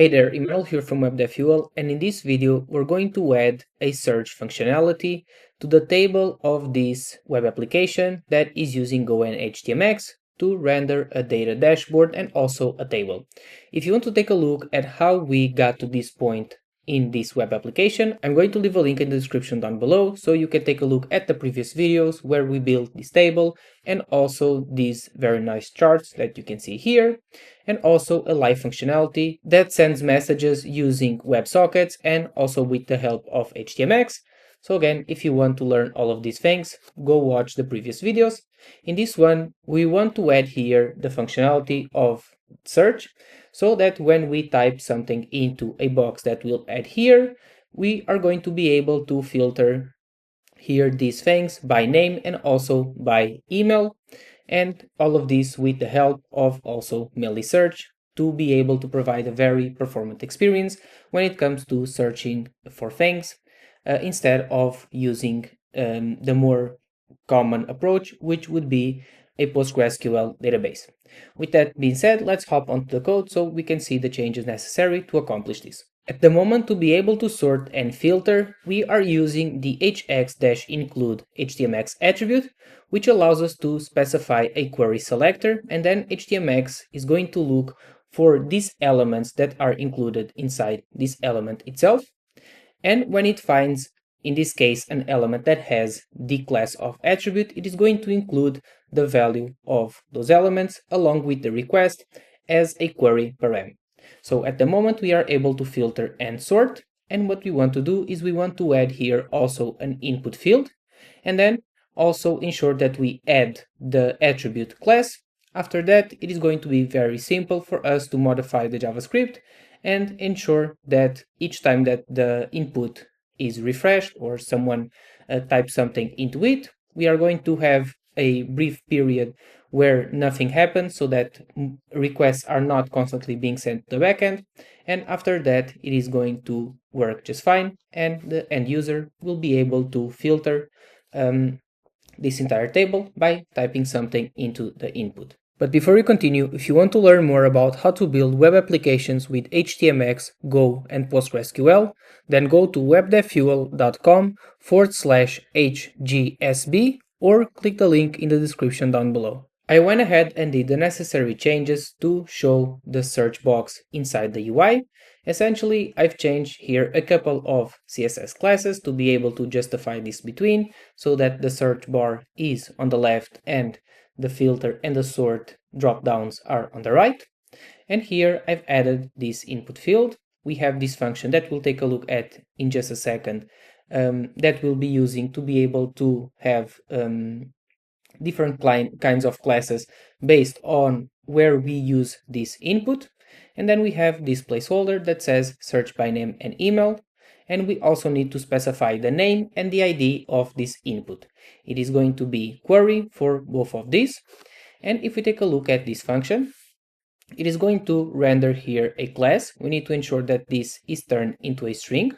Hey there, Emmanuel here from WebDevFuel, and in this video we're going to add a search functionality to the table of this web application that is using Go and HTMX to render a data dashboard and also a table. If you want to take a look at how we got to this point in this web application, I'm going to leave a link in the description down below so you can take a look at the previous videos where we built this table and also these very nice charts that you can see here, and also a live functionality that sends messages using WebSockets and also with the help of HTMX. So again, if you want to learn all of these things, go watch the previous videos. In this one, we want to add here the functionality of search so that when we type something into a box that we'll add here, we are going to be able to filter here these things by name and also by email, and all of this with the help of also Search to be able to provide a very performant experience when it comes to searching for things instead of using the more common approach, which would be a PostgreSQL database. With that being said, let's hop onto the code so we can see the changes necessary to accomplish this. At the moment, to be able to sort and filter, we are using the hx-include HTMX attribute, which allows us to specify a query selector, and then HTMX is going to look for these elements that are included inside this element itself. And when it finds, in this case, an element that has the class of attribute, it is going to include the value of those elements along with the request as a query param. So at the moment we are able to filter and sort, and what we want to do is we want to add here also an input field, and then also ensure that we add the attribute class. After that, it is going to be very simple for us to modify the JavaScript and ensure that each time that the input is refreshed or someone types something into it, we are going to have a brief period where nothing happens so that requests are not constantly being sent to the backend, and after that it is going to work just fine and the end user will be able to filter this entire table by typing something into the input. But before we continue, if you want to learn more about how to build web applications with HTMX, Go, and PostgreSQL, then go to webdevfuel.com/hgsb or click the link in the description down below. I went ahead and did the necessary changes to show the search box inside the UI. Essentially, I've changed here a couple of CSS classes to be able to justify this between, so that the search bar is on the left and the filter and the sort drop downs are on the right. And here I've added this input field. We have this function that we'll take a look at in just a second, that we'll be using to be able to have different kinds of classes based on where we use this input. And then we have this placeholder that says search by name and email. And we also need to specify the name and the ID of this input. It is going to be query for both of these. And if we take a look at this function, it is going to render here a class. We need to ensure that this is turned into a string.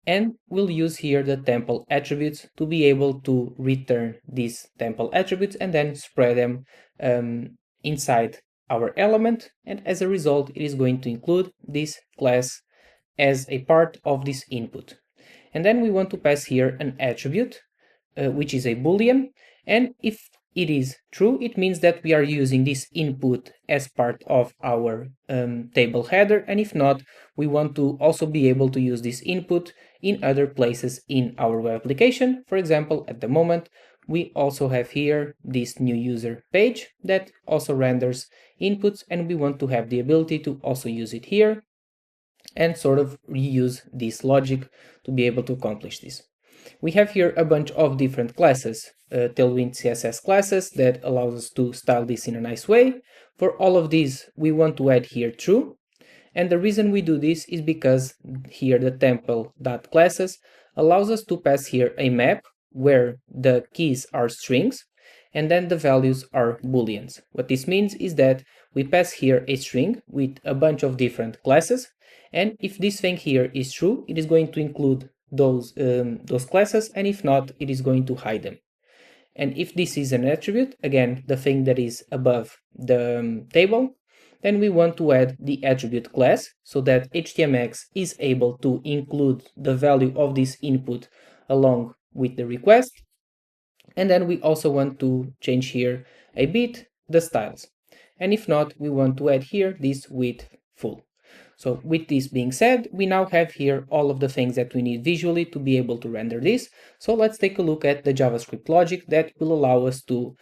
And we'll use here the temple attributes to be able to return these temple attributes and then spread them inside our element. And as a result, it is going to include this class as a part of this input. And then we want to pass here an attribute, which is a boolean. And if it is true, it means that we are using this input as part of our table header. And if not, we want to also be able to use this input in other places in our web application. For example, at the moment, we also have here this new user page that also renders inputs, and we want to have the ability to also use it here and sort of reuse this logic to be able to accomplish this. We have here a bunch of different classes, Tailwind CSS classes that allows us to style this in a nice way. For all of these, we want to add here true. And the reason we do this is because here the temple.classes allows us to pass here a map where the keys are strings and then the values are booleans. What this means is that we pass here a string with a bunch of different classes, and if this thing here is true, it is going to include those classes, and if not, it is going to hide them. And if this is an attribute, again, the thing that is above the table, then we want to add the attribute class so that HTMX is able to include the value of this input along with the request. And then we also want to change here a bit the styles. And if not, we want to add here this width full. So with this being said, we now have here all of the things that we need visually to be able to render this. So let's take a look at the JavaScript logic that will allow us to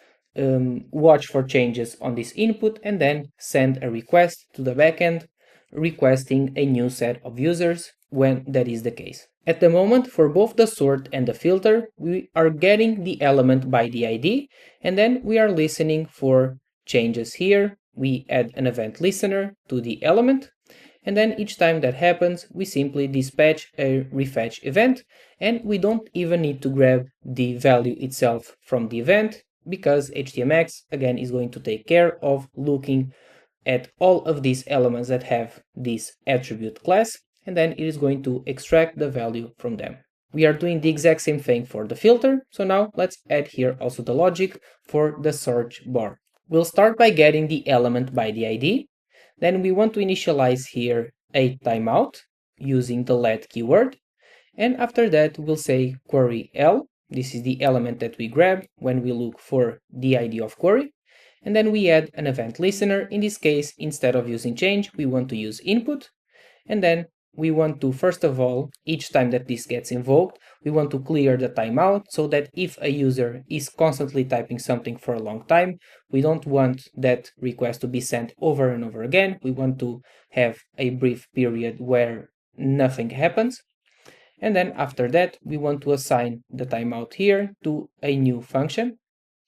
watch for changes on this input and then send a request to the backend requesting a new set of users when that is the case. At the moment, for both the sort and the filter, we are getting the element by the ID, and then we are listening for changes here. We add an event listener to the element, and then each time that happens, we simply dispatch a refetch event, and we don't even need to grab the value itself from the event, because HTMX, again, is going to take care of looking at all of these elements that have this attribute class, and then it is going to extract the value from them. We are doing the exact same thing for the filter, so now let's add here also the logic for the search bar. We'll start by getting the element by the ID, then we want to initialize here a timeout using the let keyword, and after that we'll say query L. This is the element that we grab when we look for the ID of query, and then we add an event listener. In this case, instead of using change, we want to use input, and then we want to, first of all, each time that this gets invoked, we want to clear the timeout so that if a user is constantly typing something for a long time, we don't want that request to be sent over and over again. We want to have a brief period where nothing happens. And then after that, we want to assign the timeout here to a new function,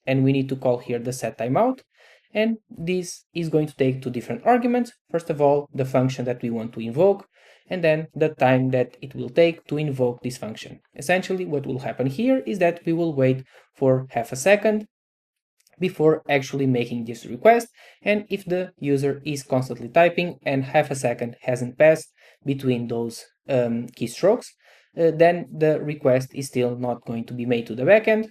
and we need to call here the set timeout. And this is going to take two different arguments. First of all, the function that we want to invoke, and then the time that it will take to invoke this function. Essentially, what will happen here is that we will wait for half a second before actually making this request, and if the user is constantly typing and half a second hasn't passed between those keystrokes, then the request is still not going to be made to the backend.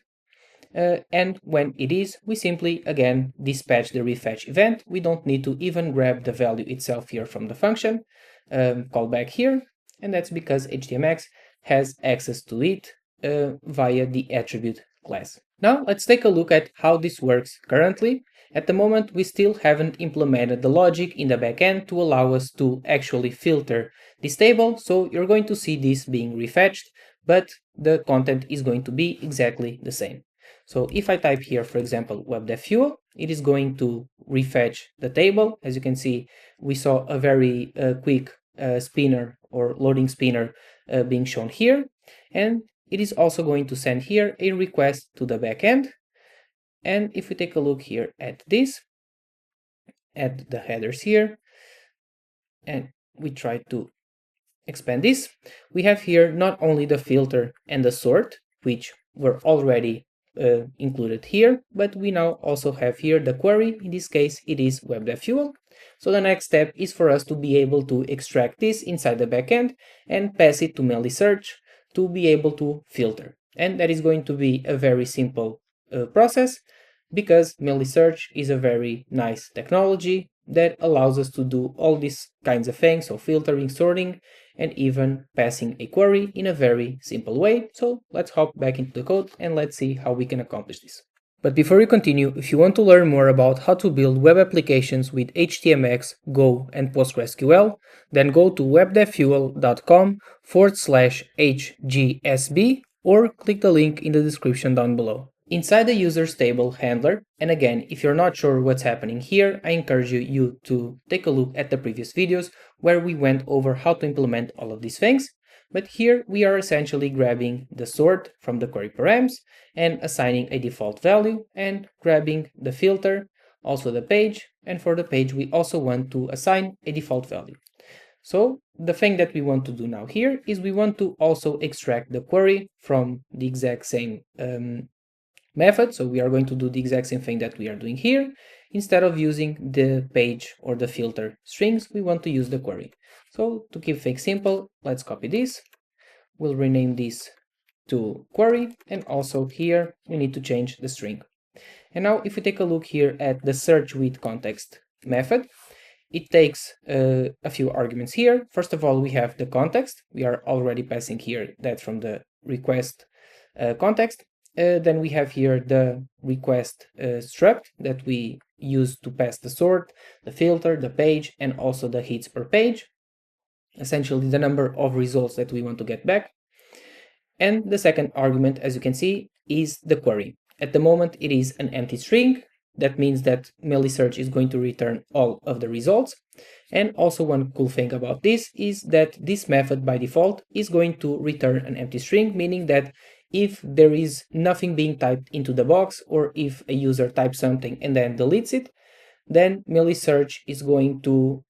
And when it is, we simply again dispatch the refetch event. We don't need to even grab the value itself here from the function, call back here, and that's because HTMX has access to it via the attribute class. Now let's take a look at how this works currently. At the moment, we still haven't implemented the logic in the backend to allow us to actually filter this table, so you're going to see this being refetched, but the content is going to be exactly the same. So if I type here, for example, web.dev.fuel, it is going to refetch the table. As you can see, we saw a very quick spinner or loading spinner being shown here. And it is also going to send here a request to the backend. And if we take a look here at this, at the headers here, and we try to expand this, we have here not only the filter and the sort, which were already included here, but we now also have here the query. In this case, it is web.dev.fuel. So the next step is for us to be able to extract this inside the backend and pass it to Meilisearch to be able to filter. And that is going to be a very simple process, because Meilisearch is a very nice technology that allows us to do all these kinds of things, so filtering, sorting, and even passing a query in a very simple way. So let's hop back into the code and let's see how we can accomplish this. But before we continue, if you want to learn more about how to build web applications with HTMX, Go, and PostgreSQL, then go to webdevfuel.com/HGSB or click the link in the description down below. Inside the users table handler, and again, if you're not sure what's happening here, I encourage you to take a look at the previous videos where we went over how to implement all of these things. But here we are essentially grabbing the sort from the query params and assigning a default value, and grabbing the filter, also the page, and for the page we also want to assign a default value. So the thing that we want to do now here is we want to also extract the query from the exact same method. So we are going to do the exact same thing that we are doing here. Instead of using the page or the filter strings, we want to use the query. So to keep things simple, let's copy this. We'll rename this to query, and also here we need to change the string. And now if we take a look here at the search with context method, it takes a few arguments here. First of all, we have the context. We are already passing here that from the request context. Then we have here the request struct that we use to pass the sort, the filter, the page, and also the hits per page. Essentially the number of results that we want to get back. And the second argument, as you can see, is the query. At the moment, it is an empty string. That means that Melisearch is going to return all of the results. And also one cool thing about this is that this method by default is going to return an empty string, meaning that if there is nothing being typed into the box, or if a user types something and then deletes it, then Melisearch is going to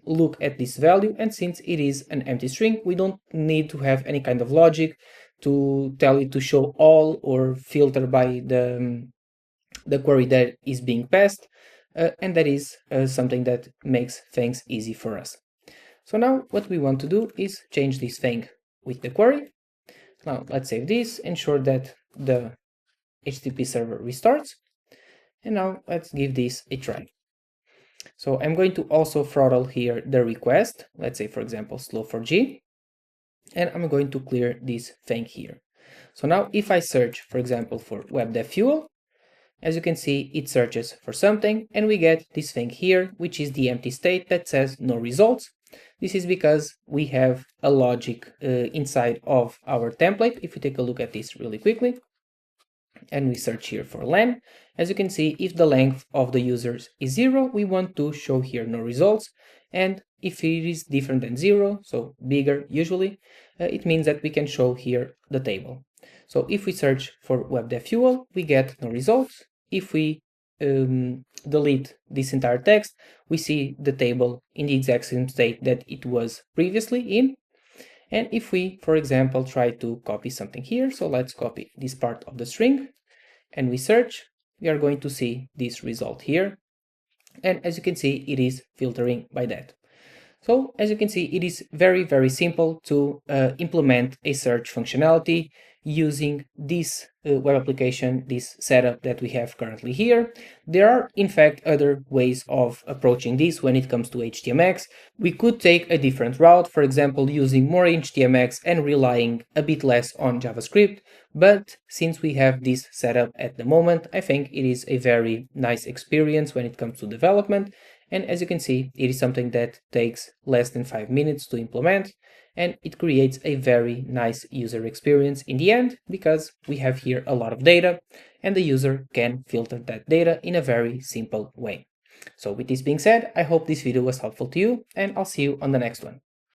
look at this value, and since it is an empty string, we don't need to have any kind of logic to tell it to show all or filter by the query that is being passed, and that is something that makes things easy for us. So now what we want to do is change this thing with the query. Now let's save this, ensure that the HTTP server restarts, and now let's give this a try. So I'm going to also throttle here the request, let's say for example slow4g, and I'm going to clear this thing here. So now if I search, for example, for web dev fuel, as you can see, it searches for something and we get this thing here, which is the empty state that says no results. This is because we have a logic inside of our template. If we take a look at this really quickly, and we search here for len, as you can see, if the length of the users is 0, we want to show here no results, and if it is different than 0, so bigger usually, it means that we can show here the table. So if we search for web dev fuel, we get no results. If we delete this entire text, we see the table in the exact same state that it was previously in. And if we, for example, try to copy something here, so let's copy this part of the string, and we search, we are going to see this result here. And as you can see, it is filtering by that. So as you can see, it is very, very simple to implement a search functionality using this web application, this setup that we have currently here. There are, in fact, other ways of approaching this when it comes to HTMX. We could take a different route, for example, using more HTMX and relying a bit less on JavaScript. But since we have this setup at the moment, I think it is a very nice experience when it comes to development. And as you can see, it is something that takes less than 5 minutes to implement, and it creates a very nice user experience in the end, because we have here a lot of data and the user can filter that data in a very simple way. So with this being said, I hope this video was helpful to you, and I'll see you on the next one.